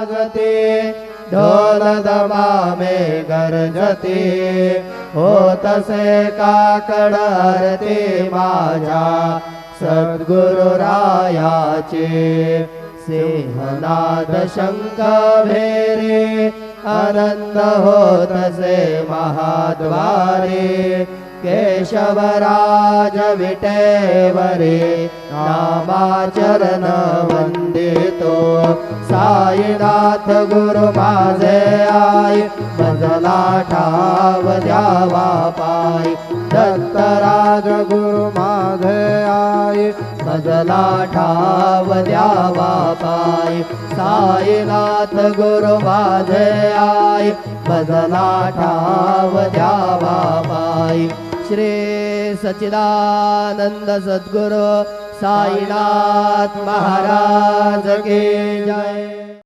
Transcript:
वाजते ढोल दमामे गर्जते होतसे काकड आरती माझ्या सद्गुरुरायाचे सिंहनाद शंख भेरे आनंद होतसे महाद्वारे केशवराज विटेवरे नामाचरण वंदितो साईनाथ गुरु माझे आई भजला ठाव द्यावा पाय दत्तराज गुरु माझे आई भजला ठाव द्यावा पाय साईनाथ गुरु माझे आई भजला ठाव द्यावा पाय श्री सच्चिदानंद सद्गुरु साईनाथ महाराज की जय।